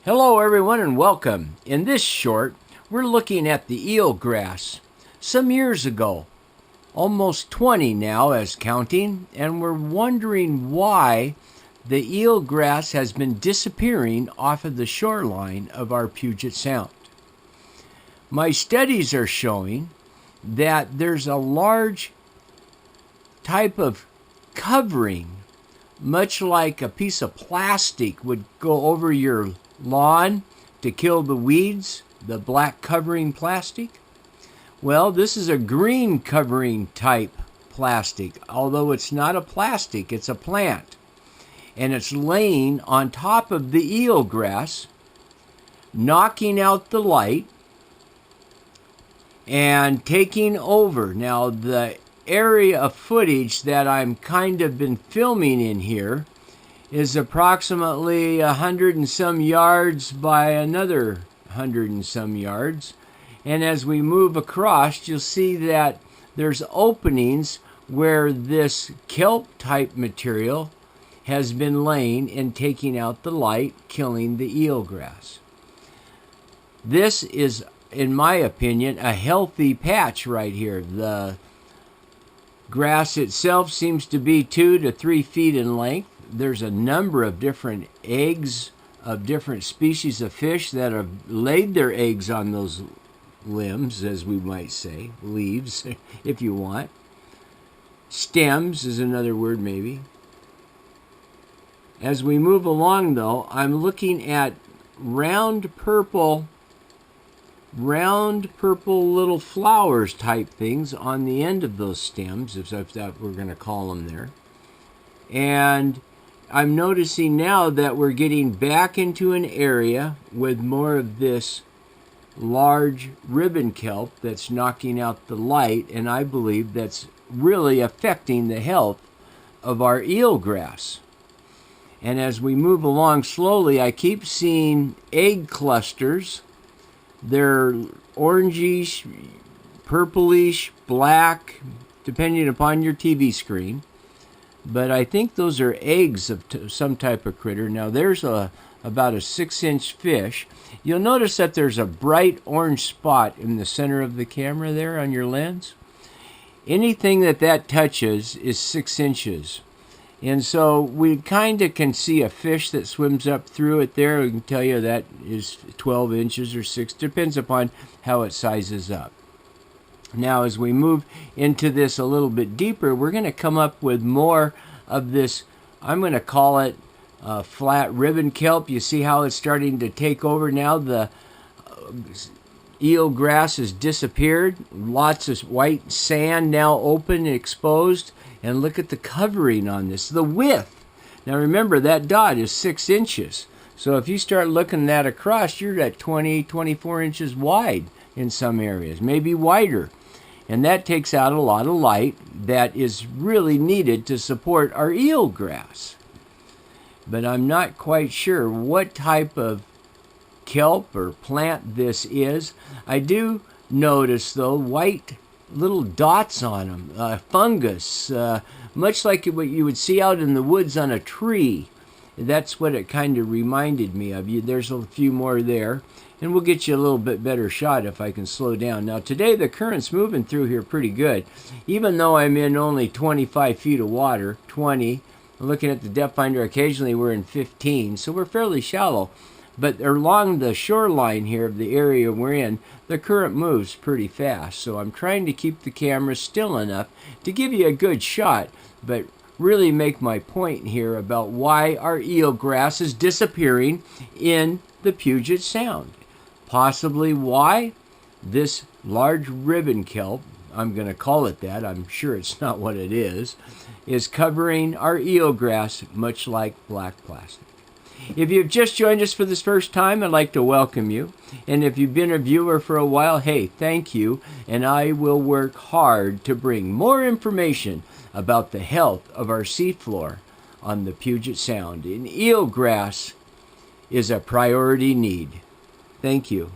Hello everyone and welcome. In this short, we're looking at the eelgrass. Some years ago, almost 20 now as counting, and we're wondering why the eelgrass has been disappearing off of the shoreline of our Puget Sound. My studies are showing that there's a large type of covering, much like a piece of plastic would go over your lawn to kill the weeds, the black covering plastic. Well, this is a green covering type plastic, although it's not a plastic, it's a plant. And it's laying on top of the eelgrass, knocking out the light and taking over. Now, the area of footage that I'm kind of been filming in here is approximately 100 and some yards by another 100 and some yards. And as we move across, you'll see that there's openings where this kelp type material has been laying and taking out the light, killing the eelgrass. This is, in my opinion, a healthy patch right here. The grass itself seems to be 2 to 3 feet in length. There's a number of different eggs of different species of fish that have laid their eggs on those limbs, as we might say, leaves, if you want. Stems is another word, maybe. As we move along, though, I'm looking at round purple little flowers type things on the end of those stems, if that we're going to call them there. And I'm noticing now that we're getting back into an area with more of this large ribbon kelp that's knocking out the light, and I believe that's really affecting the health of our eelgrass. And as we move along slowly, I keep seeing egg clusters. They're orangish, purplish, black, depending upon your TV screen. But I think those are eggs of some type of critter. Now there's about a 6-inch fish. You'll notice that there's a bright orange spot in the center of the camera there on your lens. Anything that touches is 6 inches. And so we kind of can see a fish that swims up through it there. We can tell you that is 12 inches or 6. Depends upon how it sizes up. Now, as we move into this a little bit deeper, we're going to come up with more of this, I'm going to call it flat ribbon kelp. You see how it's starting to take over now. The eelgrass has disappeared. Lots of white sand now open and exposed. And look at the covering on this, the width. Now remember, that dot is 6 inches. So if you start looking that across, you're at 20, 24 inches wide in some areas, maybe wider. And that takes out a lot of light that is really needed to support our eelgrass. But I'm not quite sure what type of kelp or plant this is. I do notice, though, white little dots on them, fungus, much like what you would see out in the woods on a tree. That's what it kind of reminded me of. There's a few more there. And we'll get you a little bit better shot if I can slow down. Now today the current's moving through here pretty good. Even though I'm in only 25 feet of water, 20. Looking at the depth finder, occasionally we're in 15, so we're fairly shallow. But along the shoreline here of the area we're in, the current moves pretty fast. So I'm trying to keep the camera still enough to give you a good shot, but really make my point here about why our eelgrass is disappearing in the Puget Sound. Possibly why this large ribbon kelp, I'm going to call it that, I'm sure it's not what it is covering our eelgrass much like black plastic. If you've just joined us for this first time, I'd like to welcome you. And if you've been a viewer for a while, hey, thank you. And I will work hard to bring more information about the health of our seafloor on the Puget Sound. And eelgrass is a priority need. Thank you.